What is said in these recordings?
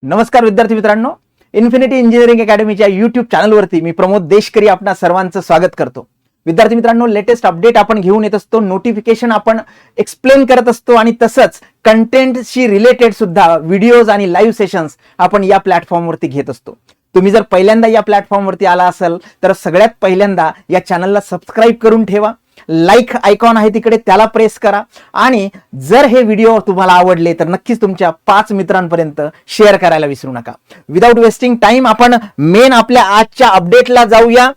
नमस्कार विद्यार्थी मित्रांनो, इन्फिनिटी इंजिनिअरिंग अकॅडमीच्या युट्यूब चॅनलवरती मी प्रमोद देशकरी आपणा सर्वांचं स्वागत करतो. विद्यार्थी मित्रांनो, लेटेस्ट अपडेट आपण घेऊन येत असतो, नोटिफिकेशन आपण एक्सप्लेन करत असतो आणि तसंच कंटेंटशी रिलेटेड सुद्धा व्हिडिओज आणि लाईव्ह सेशन्स आपण या प्लॅटफॉर्मवरती घेत असतो. तुम्ही जर पहिल्यांदा या प्लॅटफॉर्मवरती आला असाल तर सगळ्यात पहिल्यांदा या चॅनलला सबस्क्राईब करून ठेवा. लाईक आयकॉन आहे तिकडे, त्याला प्रेस करा आणि जर हे व्हिडिओ तुम्हाला आवडले तर नक्कीच तुमच्या 5 मित्रांपर्यंत शेअर करायला विसरू नका. विदाउट वेस्टिंग टाइम आपण मेन आपल्या आजच्या अपडेटला जाऊया.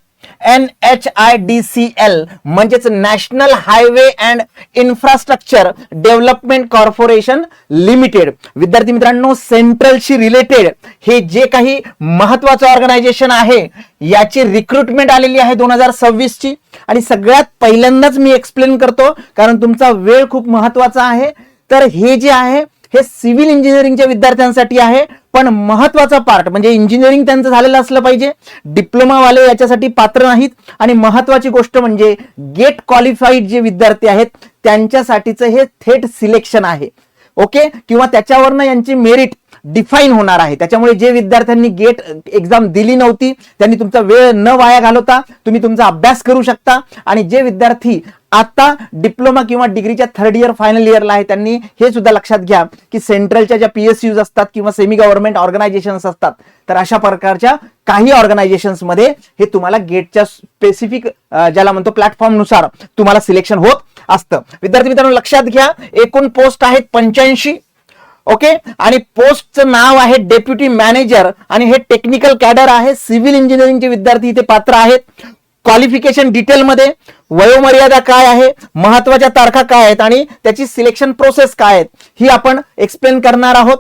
NHIDCL म्हणजेच national highway and infrastructure development corporation limited. विद्यार्थी मित्रांनो, सेंट्रलशी रिलेटेड हे जे काही महत्वाचं ऑर्गनायझेशन आहे याची रिक्रुटमेंट आलेली आहे 2026 ची आणि सगळ्यात पहिल्यांदाच मी एक्सप्लेन करतो कारण तुमचा वेळ खूप महत्वाचा आहे. तर हे जे आहे हे सिव्हिल इंजिनिअरिंगच्या विद्यार्थ्यांसाठी आहे, पण महत्वाचा पार्ट म्हणजे इंजिनिअरिंग त्यांचं झालेलं असलं पाहिजे. डिप्लोमा वाले याच्यासाठी पात्र नाहीत आणि महत्वाची गोष्ट म्हणजे गेट क्वालिफाईड जे विद्यार्थी आहेत त्यांच्यासाठीचं हे थेट सिलेक्शन आहे. ओके, किंवा त्याच्यावरनं यांची मेरिट डिफाईन होणार आहे. त्याच्यामुळे जे विद्यार्थ्यांनी गेट एक्झाम दिली नव्हती त्यांनी तुमचा वेळ न वाया घालवता तुम्ही तुमचा अभ्यास करू शकता आणि जे विद्यार्थी आता डिप्लोमा किंवा डिग्रीच्या 3rd इयर फायनल इयरला आहे त्यांनी हे सुद्धा लक्षात घ्या की सेंट्रलच्या ज्या PSUs असतात किंवा सेमी गव्हर्नमेंट ऑर्गनायझेशन्स असतात तर अशा प्रकारच्या काही ऑर्गनायझेशन्स मध्ये हे तुम्हाला गेटच्या स्पेसिफिक ज्याला म्हणतो प्लॅटफॉर्म नुसार तुम्हाला सिलेक्शन होत असतं. विद्यार्थी मित्रांनो, लक्षात घ्या एकूण पोस्ट आहेत 85. ओके, आणि पोस्टचं नाव आहे डेप्युटी मॅनेजर आणि हे टेक्निकल कॅडर आहे. सिव्हिल इंजिनिअरिंगचे विद्यार्थी इथे पात्र आहेत. क्वालिफिकेशन डिटेल मध्ये वयोमर्यादा काय आहे, महत्वाच्या तारखा काय आहेत आणि त्याची सिलेक्शन प्रोसेस काय आहेत ही आपण एक्सप्लेन करणार आहोत.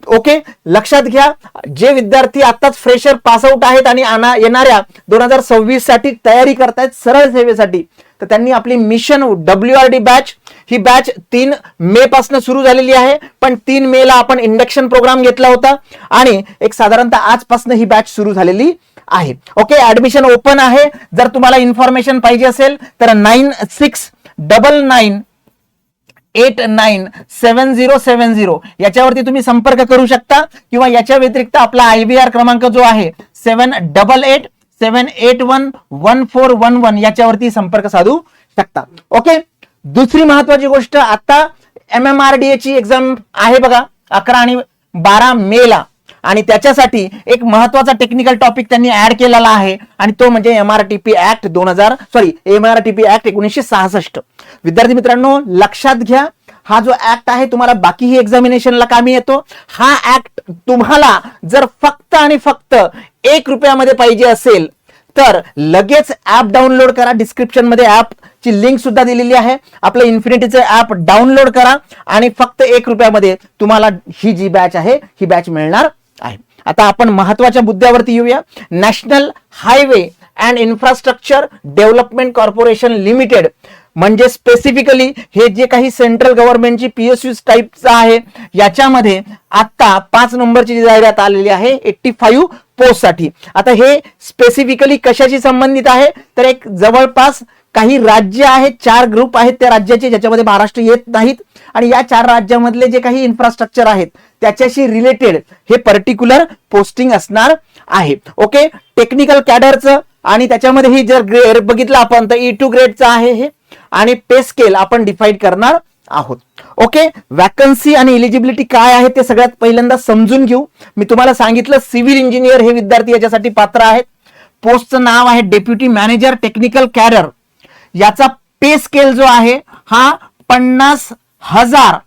ओके, लक्षात घ्या जे विद्यार्थी आताच फ्रेशर पास आउट आहेत आणि येणाऱ्या 2026 साठी तयारी करतायत सरळ सेवेसाठी तर त्यांनी आपली मिशन WRD बॅच ही बॅच 3 मे पासून सुरू झालेली आहे, पण 3 मे ला आपण इंडक्शन प्रोग्राम घेतला होता आणि एक साधारणतः आजपासून ही बॅच सुरू झालेली आहे. ओके, ऍडमिशन ओपन आहे. जर तुम्हाला इन्फॉर्मेशन पाहिजे असेल तर 9699897070 याच्यावरती तुम्ही संपर्क करू शकता किंवा याच्या व्यतिरिक्त आपला IVR क्रमांक जो आहे 7887811411 याच्यावरती संपर्क साधू शकता. ओके, दुसरी महत्वाची गोष्ट, आता MMRDA ची एक्झाम आहे बघा 11 आणि 12 मे ला आणि त्याच्यासाठी एक महत्वाचा टेक्निकल टॉपिक त्यांनी ऍड केलेला आहे आणि तो म्हणजे MRTP ऍक्ट 1966. विद्यार्थी मित्रांनो, लक्षात घ्या हा जो ऍक्ट आहे तुम्हाला बाकीही एक्झामिनेशनला कामी येतो. हा ऍक्ट तुम्हाला जर फक्त आणि फक्त 1 रुपयामध्ये पाहिजे असेल तर लगेच ऍप डाउनलोड करा. डिस्क्रिप्शन मध्ये ऍप ची लिंक सुद्धा दिलेली आहे. आपलं इन्फिनिटीचं ऍप डाउनलोड करा आणि फक्त 1 रुपयामध्ये तुम्हाला ही जी बॅच आहे ही बॅच मिळणार आहे. आता आपण महत्वाच्या मुद्द्यावरती येऊया. National highway and infrastructure development corporation limited म्हणजे स्पेसिफिकली हे जे काही सेंट्रल गव्हर्नमेंटची PSU टाईपचं आहे याच्यामध्ये आता 5 नंबरची जाहिरात आलेली आहे 85 पोस्ट साठी. आता हे स्पेसिफिकली कशाशी संबंधित आहे तर एक जवळपास काही राज्य आहेत, 4 ग्रुप आहेत त्या राज्याचे ज्याच्यामध्ये महाराष्ट्र येत नाहीत आणि या 4 राज्यामधले जे काही इन्फ्रास्ट्रक्चर आहेत त्याच्याशी रिलेटेड हे पर्टिक्युलर पोस्टिंग असणार आहे. ओके, टेक्निकल कॅडरचं आणि त्याच्यामध्ये ही जर ग्रेड बघितलं आपण तर E2 ग्रेडचं आहे हे आणि पे स्केल आपण डिफाईन करणार आहोत. ओके, वॅकन्सी आणि एलिजिबिलिटी काय आहे ते सगळ्यात पहिल्यांदा समजून घेऊ. मी तुम्हाला सांगितलं सिव्हिल इंजिनियर हे विद्यार्थी याच्यासाठी पात्र आहेत. पोस्टचं नाव आहे डेप्युटी मॅनेजर टेक्निकल कॅडर. याचा पे स्केल जो आहे हा 50,000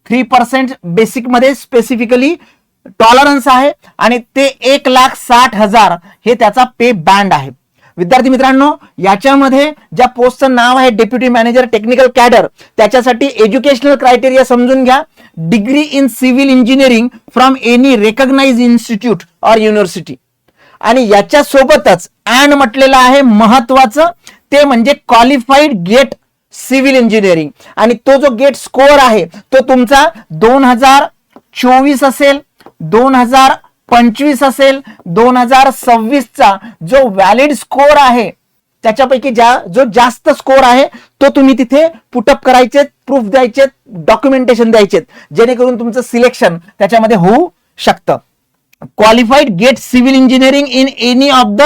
3% बेसिक मध्ये स्पेसिफिकली टॉलरन्स आहे आणि ते 1,60,000 हे त्याचा पे बँड आहे. विद्यार्थी मित्रांनो, याच्यामध्ये ज्या पोस्टचं नाव आहे डेप्युटी मॅनेजर टेक्निकल कॅडर त्याच्यासाठी एज्युकेशनल क्रायटेरिया समजून घ्या. Degree in civil engineering from any recognise institute or university आणि याच्या सोबतच अँड म्हटलेलं आहे महत्वाचं ते म्हणजे क्वालिफाईड गेट सिव्हिल इंजिनिअरिंग आणि तो जो गेट स्कोअर आहे तो तुमचा 2024 असेल, 2025 असेल, 2026 चा जो व्हॅलिड स्कोअर आहे त्याच्यापैकी जो जास्त स्कोअर आहे तो तुम्ही तिथे पुटअप करायचे, प्रूफ द्यायचे, डॉक्युमेंटेशन द्यायचे जेणेकरून तुमचं सिलेक्शन त्याच्यामध्ये होऊ शकतं. Qualified GATE civil engineering in any of the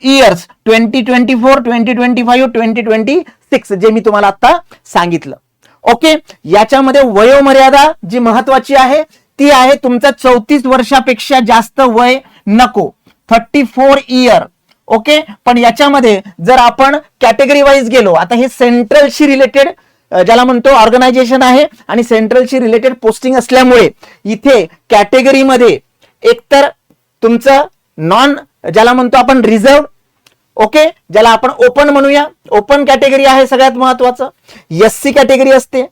years 2024, 2025, 2026 जे मी तुम्हाला आता सांगितलं. ओके, याच्यामध्ये वयोमर्यादा जी महत्वाची आहे ती आहे तुमचं 34 वर्षापेक्षा जास्त वय नको, 34 इयर. ओके, पण याच्यामध्ये जर आपण कॅटेगरी वाईज गेलो, आता हे सेंट्रलशी रिलेटेड ज्याला म्हणतो ऑर्गनायझेशन आहे आणि सेंट्रलशी रिलेटेड पोस्टिंग असल्यामुळे इथे कॅटेगरीमध्ये एकतर तुमचं नॉन ज्याला म्हणतो आपण रिझर्व, ओके, ज्याला आपण ओपन म्हणूया, ओपन कॅटेगरी आहे सगळ्यात महत्वाचं. एससी कॅटेगरी असते,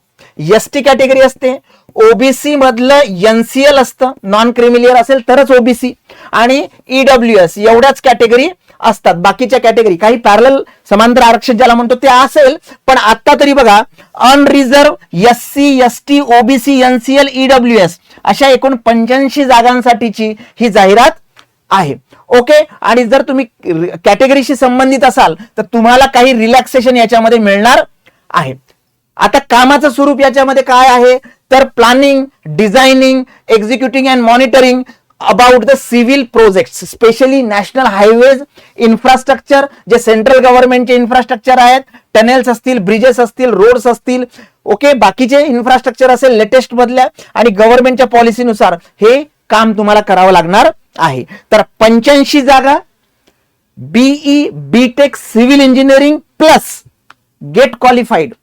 एसटी कॅटेगरी असते, ओबीसी मधलं एनसीएल असतं, नॉन क्रिमिलियर असेल तरच ओबीसी, आणि ईडब्ल्यूएस एवढ्याच कॅटेगरी असतात. बाकीच्या कॅटेगरी काही पॅरलल समांतर आरक्षण ज्याला म्हणतो ते असेल, पण आता तरी बघा unreserved, SC, ST, OBC, NCL, EWS अशा एकूण 85 जागांसाठीची ही जाहिरात आहे. ओके, आणि जर तुम्ही कॅटेगरीशी संबंधित असाल तर तुम्हाला काही रिलॅक्सेशन याच्यामध्ये मिळणार आहे. आता कामाचं स्वरूप याच्यामध्ये काय आहे तर planning, designing, executing and monitoring about the civil projects, specially national highways infrastructure, जे सेंट्रल गव्हर्नमेंटचे इन्फ्रास्ट्रक्चर आहेत, टनेल्स असतील, ब्रिजेस असतील, रोड्स असतील, ओके, बाकीचे इन्फ्रास्ट्रक्चर असेल लेटेस्ट मधल्या आणि गव्हर्नमेंटच्या पॉलिसीनुसार हे काम तुम्हाला करावं लागणार आहे. तर 85 जागा BE BTech civil engineering plus GATE qualified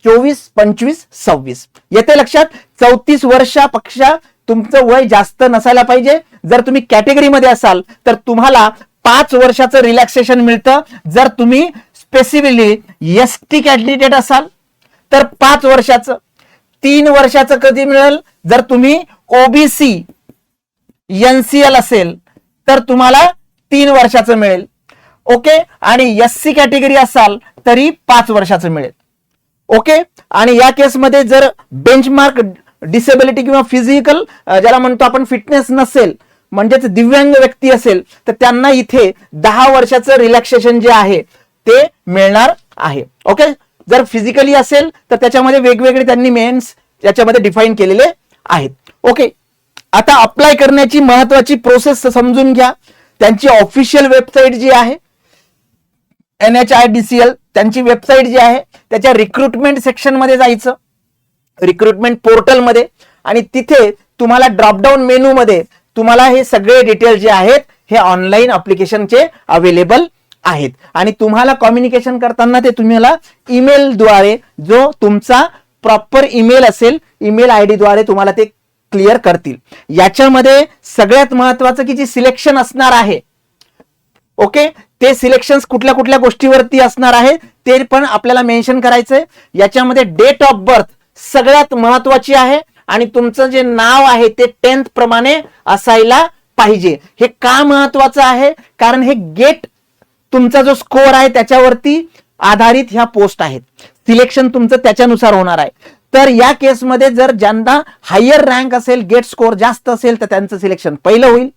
24, 25, 26 येते लक्षात. 34 वर्षापेक्षा तुमचं वय जास्त नसायला पाहिजे. जर तुम्ही कॅटेगरीमध्ये असाल तर तुम्हाला 5 वर्षाचं रिलॅक्सेशन मिळतं. जर तुम्ही स्पेसिफिकली एसटी कॅन्डिडेट असाल तर 5 वर्षाचं, 3 वर्षाचं कधी मिळेल जर तुम्ही ओबीसी एनसीएल असेल तर तुम्हाला 3 वर्षाचं मिळेल. ओके, आणि एससी कॅटेगरी असाल तरी 5 वर्षाचं मिळेल. ओके, आणि या केसमध्ये जर बेंचमार्क डिसेबिलिटी किंवा फिजिकल ज्याला म्हणतो आपण फिटनेस नसेल, म्हणजेच दिव्यांग व्यक्ती असेल तर त्यांना इथे 10 वर्षाचं रिलॅक्सेशन जे आहे ते मिळणार आहे. ओके, जर फिजिकली असेल तर त्याच्यामध्ये वेगवेगळे त्यांनी मेन्स याच्यामध्ये डिफाईन केलेले आहेत. ओके, आता अप्लाय करण्याची महत्वाची प्रोसेस समजून घ्या. त्यांची ऑफिशियल वेबसाईट जी आहे NHIDCL, त्यांची वेबसाईट जी आहे त्याच्या रिक्रुटमेंट सेक्शन मध्ये जायचं, रिक्रुटमेंट पोर्टल मध्ये, आणि तिथे तुम्हाला ड्रॉपडाऊन मेनू मध्ये तुम्हाला हे सगळे डिटेल जे आहेत हे ऑनलाईन ऍप्लिकेशनचे अवेलेबल आहेत. आणि तुम्हाला कम्युनिकेशन करताना ते तुम्हाला ईमेलद्वारे जो तुमचा प्रॉपर ईमेल असेल, ईमेल आयडी द्वारे तुम्हाला ते क्लिअर करतील. याच्यामध्ये सगळ्यात महत्वाचं की जी सिलेक्शन असणार आहे, ओके, ते सिलेक्शन कुठल्या कुठल्या गोष्टीवरती असणार आहे ते पण आपल्याला मेन्शन करायचंय. याच्यामध्ये डेट ऑफ बर्थ सगळ्यात महत्वाची आहे आणि तुमचं जे नाव आहे ते 10th प्रमाणे असायला पाहिजे. हे का महत्वाचं आहे कारण हे गेट तुमचा जो स्कोर आहे त्याच्यावरती आधारित ह्या पोस्ट आहेत. सिलेक्शन तुमचं त्याच्यानुसार होणार आहे. तर या केसमध्ये जर ज्यांना हायर रँक असेल, गेट स्कोर जास्त असेल तर त्यांचं सिलेक्शन पहिलं होईल.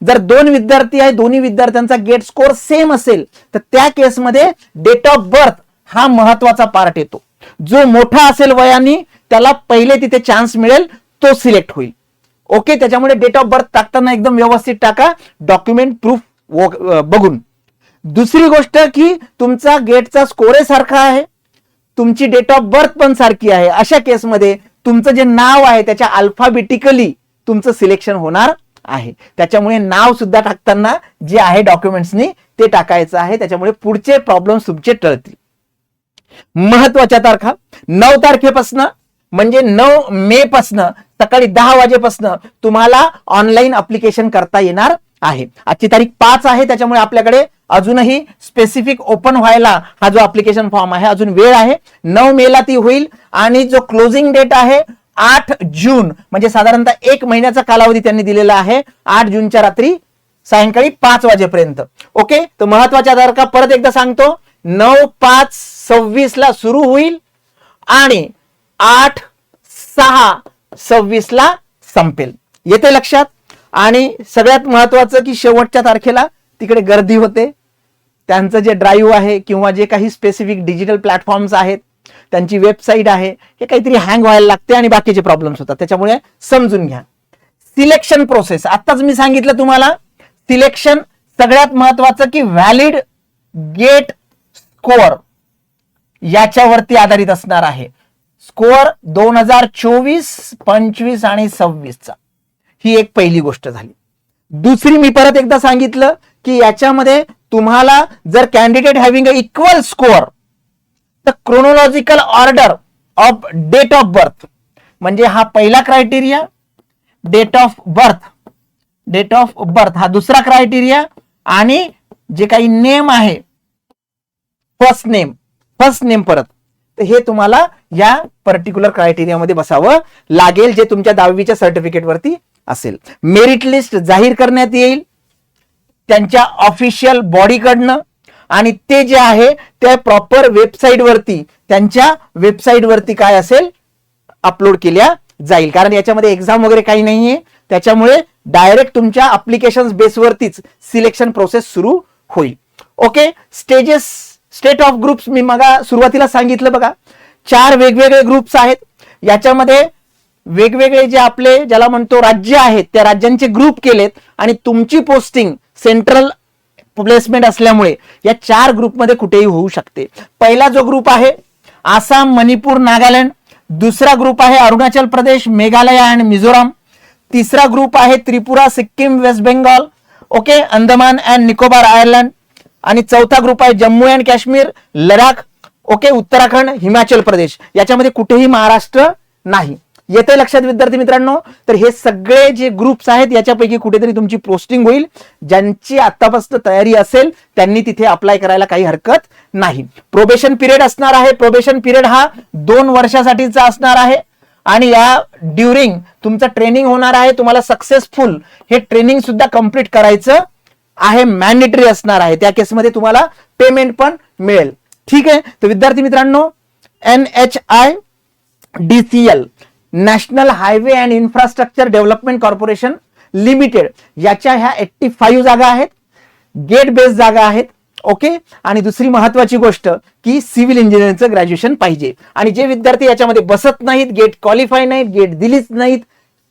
जर 2 विद्यार्थी आहे, दोन्ही विद्यार्थ्यांचा गेट स्कोर सेम असेल तर त्या केसमध्ये डेट ऑफ बर्थ हा महत्वाचा पार्ट येतो. जो मोठा असेल वयाने त्याला पहिले तिथे चान्स मिळेल, तो सिलेक्ट होईल. ओके, त्याच्यामुळे डेट ऑफ बर्थ टाकताना एकदम व्यवस्थित टाका, डॉक्युमेंट प्रूफ बघून. दुसरी गोष्ट की तुमचा गेटचा स्कोर सारखा आहे, तुमची डेट ऑफ बर्थ पण सारखी आहे, अशा केसमध्ये तुमचं जे नाव आहे त्याच्या अल्फाबेटिकली तुमचं सिलेक्शन होणार आहे. त्याच्यामुळे नाव सुद्धा टाकताना जे आहे डॉक्युमेंट्सनी ते टाकायचं आहे. त्याच्यामुळे पुढचे प्रॉब्लेम्स तुमचे टळतील. महत्वाच्या तारखा 9 तारखेपासून म्हणजे 9 मे पासून सकाळी 10 वाजेपासून तुम्हाला ऑनलाईन अप्लिकेशन करता येणार आहे. आजची तारीख 5 आहे, त्याच्यामुळे आपल्याकडे अजूनही स्पेसिफिक ओपन व्हायला हा जो अप्लिकेशन फॉर्म आहे अजून वेळ आहे. 9 मेला ती होईल आणि जो क्लोजिंग डेट आहे 8 जून, म्हणजे साधारणतः 1 महिन्याचा कालावधी त्यांनी दिलेला आहे. 8 जूनच्या रात्री सायंकाळी 5 वाजेपर्यंत. ओके, तर महत्वाच्या तारखा परत एकदा सांगतो, 9/5/26 ला सुरू होईल आणि 8/6/26 ला संपेल. येते लक्षात. आणि सगळ्यात महत्वाचं की शेवटच्या तारखेला तिकडे गर्दी होते. त्यांचं जे ड्राईव्ह आहे किंवा जे काही स्पेसिफिक डिजिटल प्लॅटफॉर्म्स आहेत, त्यांची वेबसाईट आहे, हे काहीतरी हँग व्हायला लागते आणि बाकीचे प्रॉब्लेम्स होतात. त्याच्यामुळे समजून घ्या. सिलेक्शन प्रोसेस, आताच मी सांगितलं तुम्हाला सिलेक्शन सगळ्यात महत्वाचं की व्हॅलिड गेट स्कोअर याच्यावरती आधारित असणार आहे. स्कोअर 2024, 25 आणि 26चा, ही एक पहिली गोष्ट झाली. दुसरी मी परत एकदा सांगितलं की याच्यामध्ये तुम्हाला जर candidate having a equal score तर chronological order of date of birth, म्हणजे हा पहिला क्रायटेरिया, डेट ऑफ बर्थ हा दुसरा क्रायटेरिया, आणि जे काही नेम आहे फर्स्ट नेम परत, तर हे तुम्हाला या पर्टिक्युलर क्रायटेरियामध्ये बसावं लागेल, जे तुमच्या 10वीच्या सर्टिफिकेट वरती असेल. मेरिट लिस्ट जाहीर करण्यात येईल त्यांच्या ऑफिशियल बॉडीकडनं, आणि ते जे आहे ते प्रॉपर वेबसाईट वरती, त्यांच्या वेबसाईट वरती काय असेल अपलोड केल्या जाईल. कारण याच्यामध्ये एक्झाम वगैरे काही नाहीये, त्याच्यामुळे डायरेक्ट तुमच्या अप्लिकेशन बेसवरतीच सिलेक्शन प्रोसेस सुरू होईल. ओके, स्टेट ऑफ ग्रुप्स मी मग सुरुवातीला सांगितलं बघा, 4 वेगवेगळे ग्रुप्स आहेत. याच्यामध्ये वेगवेगळे जे आपले ज्याला म्हणतो राज्य आहेत, त्या राज्यांचे ग्रुप केलेत, आणि तुमची पोस्टिंग सेंट्रल प्लेसमेंट असल्यामुळे या 4 ग्रुपमध्ये कुठेही होऊ शकते. पहिला जो ग्रुप आहे आसाम, मणिपूर, नागालँड. दुसरा ग्रुप आहे अरुणाचल प्रदेश, मेघालय आणि मिझोराम. तिसरा ग्रुप आहे Tripura, Sikkim, West Bengal, okay, Andaman and Nicobar, Ireland. आणि चौथा ग्रुप आहे जम्मू अँड काश्मीर, लडाख, ओके, उत्तराखंड, हिमाचल प्रदेश. याच्यामध्ये कुठेही महाराष्ट्र नाही. येते लक्षात विद्यार्थी मित्रांनो? तर हे सगळे जे ग्रुप्स आहेत याच्यापैकी कुठेतरी तुमची पोस्टिंग होईल. ज्यांची आतापासून तयारी असेल त्यांनी तिथे अप्लाय करायला काही हरकत नाही. प्रोबेशन पिरियड असणार आहे. प्रोबेशन पिरियड हा 2 वर्षासाठीचा असणार आहे, आणि या ड्युरिंग तुमचं ट्रेनिंग होणार आहे. तुम्हाला सक्सेसफुल हे ट्रेनिंग सुद्धा कंप्लीट करायचं आहे, मॅन्डेटरी असणार आहे. त्या केसमध्ये तुम्हाला पेमेंट पण मिळेल. ठीक आहे. तर विद्यार्थी मित्रांनो, NHIDCL national highway and infrastructure development corporation limited याच्या ह्या 85 जागा आहेत, गेट बेस जागा आहेत. ओके, आणि दुसरी महत्वाची गोष्ट की सिव्हिल इंजिनिअरिंगचं ग्रॅज्युएशन पाहिजे. आणि जे विद्यार्थी याच्यामध्ये बसत नाहीत, गेट क्वालिफाय नाहीत, गेट दिलीच नाहीत,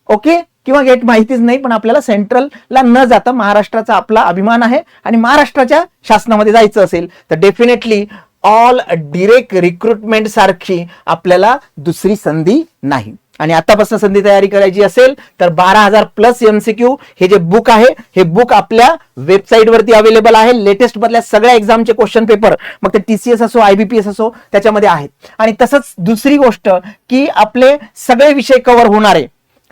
ओके, किंवा गेट माहितीच नाही, पण आपल्याला सेंट्रलला न जाता महाराष्ट्राचा आपला अभिमान आहे आणि महाराष्ट्राच्या शासनामध्ये जायचं असेल तर डेफिनेटली ऑल डिरेक्ट रिक्रुटमेंट सारखी आपल्याला दुसरी संधी नाही. आणि आतापासून संधी तयारी करायची असेल तर 12,000 प्लस MCQ हे जे बुक आहे, हे बुक आपल्या वेबसाईट वरती अवेलेबल आहे. लेटेस्ट मधल्या सगळ्या एक्झामचे क्वेश्चन पेपर, मग ते TCS असो, IBPS असो, त्याच्यामध्ये आहेत. आणि तसंच दुसरी गोष्ट की आपले सगळे विषय कव्हर होणारे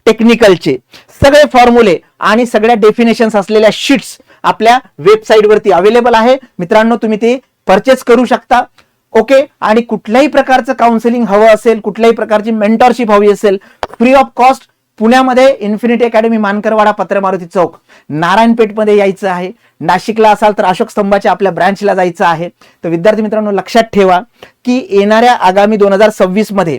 टेक्निकलचे सगळे फॉर्म्युले आणि सगळ्या डेफिनेशन्स असलेल्या शीट्स आपल्या वेबसाईट वरती अवेलेबल आहे. मित्रांनो, तुम्ही ते परचेस करू शकता. ओके, आणि कुठल्याही प्रकारचं काउन्सिलिंग हवं असेल, कुठल्याही प्रकारची मेंटरशिप हवी असेल, फ्री ऑफ कॉस्ट पुण्यामध्ये इन्फिनिटी अकॅडमी, मानकरवाडा, पत्र मारुती चौक, नारायणपेठमध्ये यायचं आहे. नाशिकला असाल तर अशोक स्तंभाच्या आपल्या ब्रँचला जायचं आहे. तर विद्यार्थी मित्रांनो, लक्षात ठेवा की येणाऱ्या आगामी 2026 मध्ये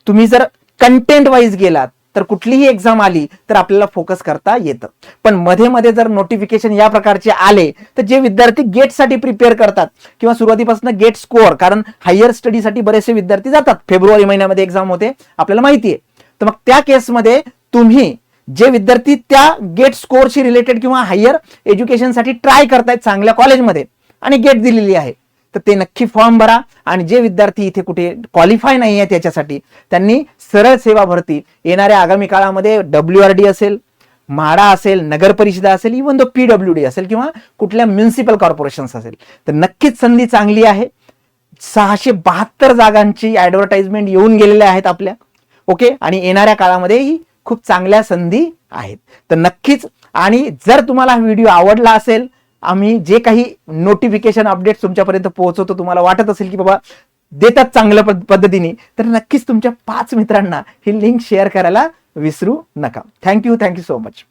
तुम्ही जर कंटेंट वाईज गेलात तर कुठलीही एक्झाम आली तर आपल्याला फोकस करता येतं. पण मध्ये मध्ये जर नोटिफिकेशन या प्रकारचे आले तर जे विद्यार्थी गेटसाठी प्रिपेअर करतात किंवा सुरुवातीपासून गेट स्कोअर, कारण हायर स्टडीसाठी बरेचसे विद्यार्थी जातात, फेब्रुवारी महिन्यामध्ये एक्झाम होते आपल्याला माहिती आहे. तर मग त्या केसमध्ये तुम्ही जे विद्यार्थी त्या गेट स्कोअरशी रिलेटेड किंवा हायर एज्युकेशनसाठी ट्राय करतायत चांगल्या कॉलेजमध्ये आणि गेट दिलेली आहे, तर ते नक्की फॉर्म भरा. आणि जे विद्यार्थी इथे कुठे क्वालिफाय नाही आहे त्याच्यासाठी त्यांनी सरळ सेवा भरती येणाऱ्या आगामी काळामध्ये WRD असेल, म्हाडा असेल, नगर परिषदा असेल, इव्हन तो PWD असेल किंवा कुठल्या म्युनिसिपल कॉर्पोरेशन्स असेल, तर नक्कीच संधी चांगली आहे. 672 जागांची ऍडव्हर्टाइजमेंट येऊन गेलेल्या आहेत आपल्या. ओके, आणि येणाऱ्या काळामध्येही खूप चांगल्या संधी आहेत. तर नक्कीच, आणि जर तुम्हाला हा व्हिडिओ आवडला असेल, आम्ही जे काही नोटिफिकेशन अपडेट्स तुमच्यापर्यंत पोहोचवतो, तुम्हाला वाटत असेल की बाबा देतात चांगल्या पद्धतीने, तर नक्कीच तुमच्या 5 मित्रांना ही लिंक शेअर करायला विसरू नका. Thank you so much.